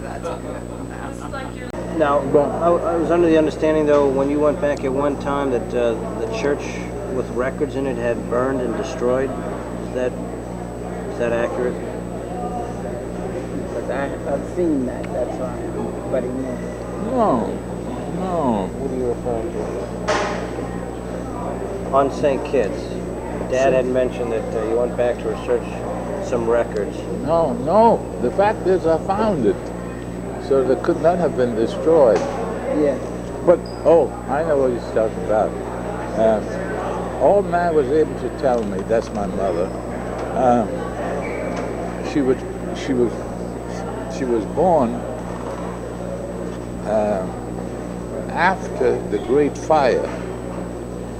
that's good. Now, I was under the understanding, though, when you went back at one time that the church with records in it had burned and destroyed. Is that accurate? Because I've seen that, that's why I'm letting you know. No. What are you referring to? On St. Kitts. Dad had mentioned that you went back to research some records. No. The fact is I found it. So it could not have been destroyed. Yeah. But, I know what he's talking about. All man was able to tell me, that's my mother, she was born after the Great Fire.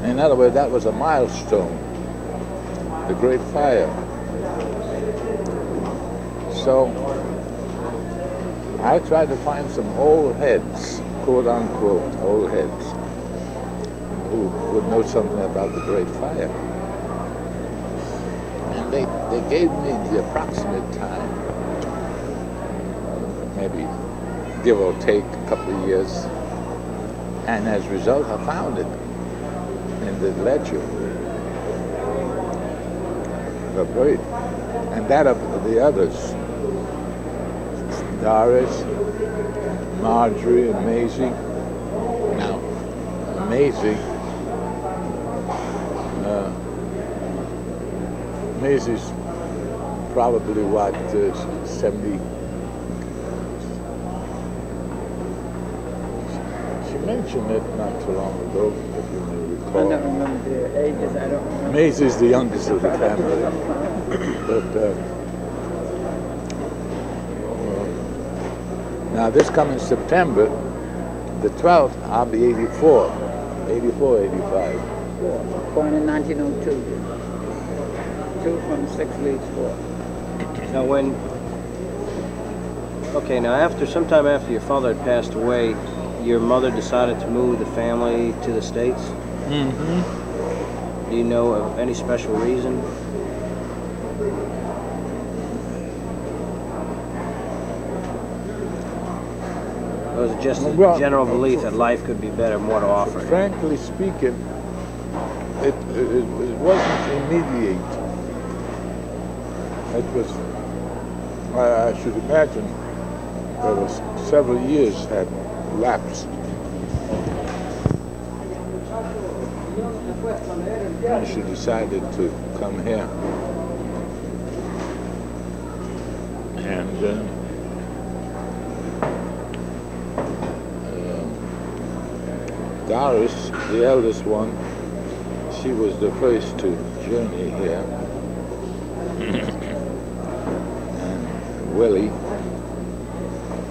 In other words, that was a milestone, the Great Fire. So I tried to find some old heads, quote unquote, old heads, who would know something about the Great Fire. And they gave me the approximate time, maybe give or take a couple of years. And as a result, I found it in the ledger. And that of the others, Doris, Marjorie, and Maisie. Now, Maisie's probably what, 70. She mentioned it not too long ago, if you may recall. I don't remember their ages, I don't remember. Maisie's the youngest of the family. But now this coming September, the 12th, I'll be 84, 85. Born in 1902. 2 from 6 leads 4. Now sometime after your father had passed away, your mother decided to move the family to the States? Mm-hmm. Do you know of any special reason? Or was it just a general belief that life could be better, more to offer? Frankly speaking, it wasn't immediate. It was, I should imagine, there was several years had lapsed. And she decided to come here. And Doris, the eldest one, she was the first to journey here. And Willie,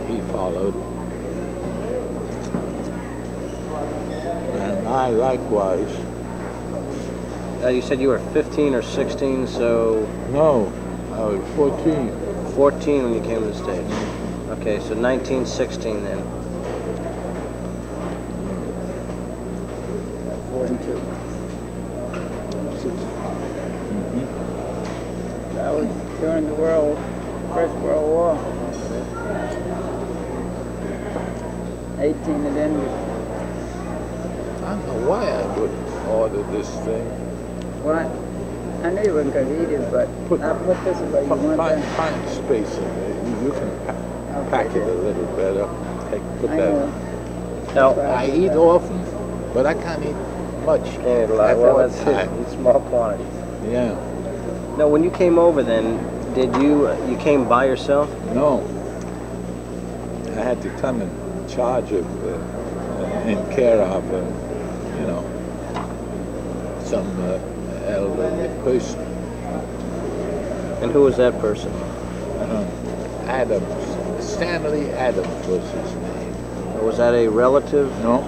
he followed. And I likewise. You said you were 15 or 16, so... No, I was 14. 14 when you came to the States. Okay, so 1916 then. 42. That was during the First World War. 18 it ended. I don't know why I would order this thing. Well, I knew you weren't going to eat it, but I'll put this away. You want that? Find space in there. You can pack it a little better. Put that. Now, I eat often, but I can't eat much. Well, that's it. In small quantities. Yeah. Now, when you came over then, did you came by yourself? No. I had to come in charge of, in care of, some elderly person. And who was that person? Adams. Stanley Adams was his name. Was that a relative? No.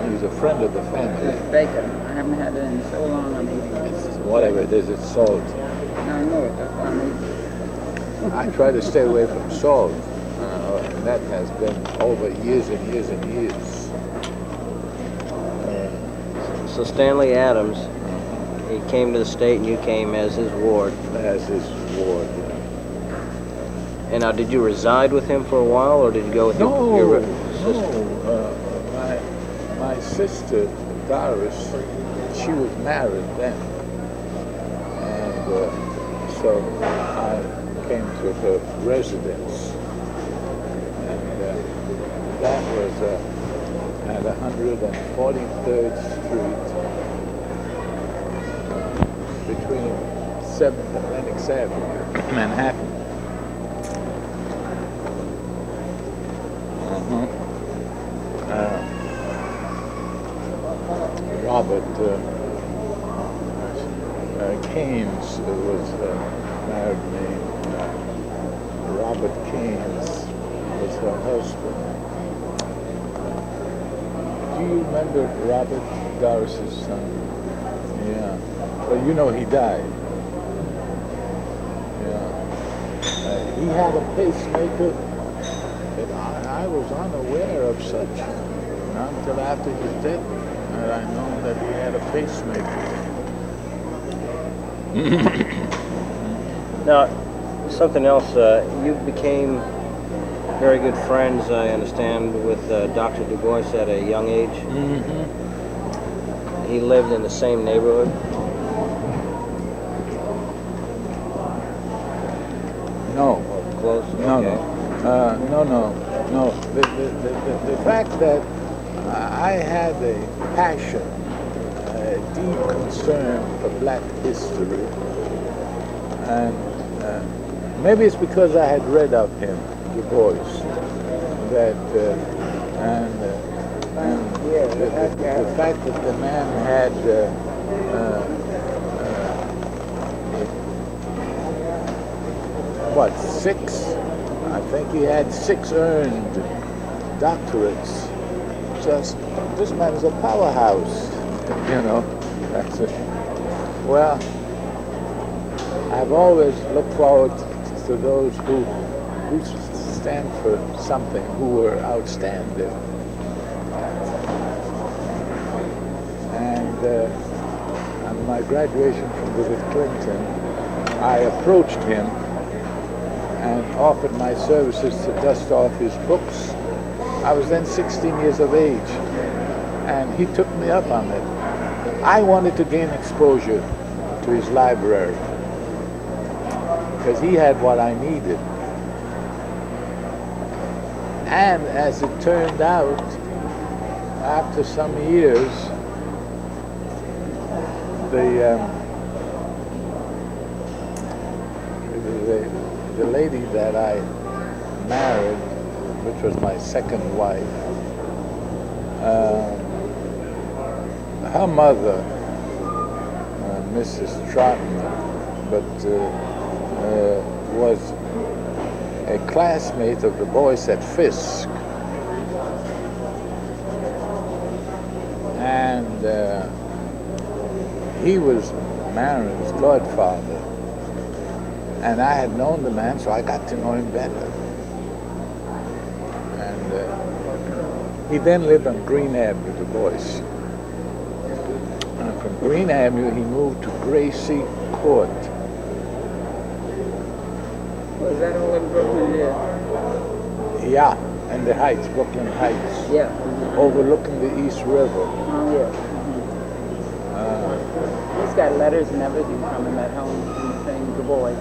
He was a friend of the family. It's bacon. I haven't had it in so long I'm eating it. Whatever it is, it's salt. No, I know it. That's why I'm eating. I try to stay away from salt. And that has been over years and years and years. So Stanley Adams, he came to the state and you came as his ward. As his ward. And now, did you reside with him for a while, or did you go with your sister? My sister, Doris, she was married then. And so I came to her residence. And that was at 143rd Street, between 7th and Lenox Avenue, Manhattan. Robert Keynes was married me. Robert Keynes was her husband. Do you remember Robert, Doris's son? Yeah. Well, you know he died. Yeah. He had a pacemaker, and I was unaware of such. Not until after his death, and I know that he had a pacemaker. Now, something else. You became very good friends, I understand, with Dr. Du Bois at a young age. Mm-hmm. He lived in the same neighborhood. No. Close? No, Okay. no. The fact that I had a passion, a deep concern for black history, and maybe it's because I had read of him, Du Bois, that the fact that the man had six? I think he had 6 earned doctorates. Just, this man is a powerhouse, you know. That's it. Well, I've always looked forward to those who stand for something, who were outstanding. And on my graduation from with Clinton, I approached him and offered my services to dust off his books. I was then 16 years of age, and he took me up on it. I wanted to gain exposure to his library because he had what I needed. And as it turned out, after some years, the lady that I married, which was my second wife, her mother, Mrs. Trotman, was a classmate of the boys at Fisk. And he was Marin's godfather. And I had known the man, so I got to know him better. And he then lived on Green Avenue, Du Bois. And from Green Avenue, he moved to Gracie Court. Was that all in Brooklyn there? Yeah, and the Heights, Brooklyn Heights. Yeah. Overlooking the East River. Oh, yeah. He's got letters and everything from him at home, saying Du Bois.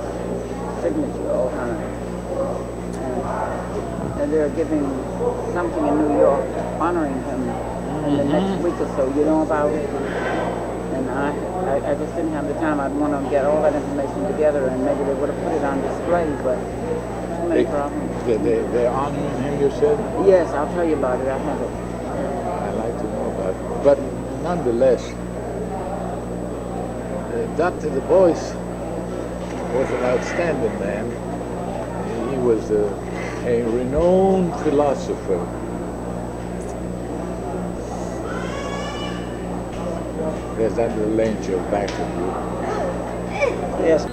Signature all the time. And they're giving something in New York honoring him in the next week or so. You know about it? And I just didn't have the time. I'd want to get all that information together, and maybe they would have put it on display, but too many problems. They're honoring him, you said? Yes, I'll tell you about it. I have it. I'd like to know about it. But nonetheless, Dr. Du Bois was an outstanding man. He was a renowned philosopher. There's that little angel back of you. Yes.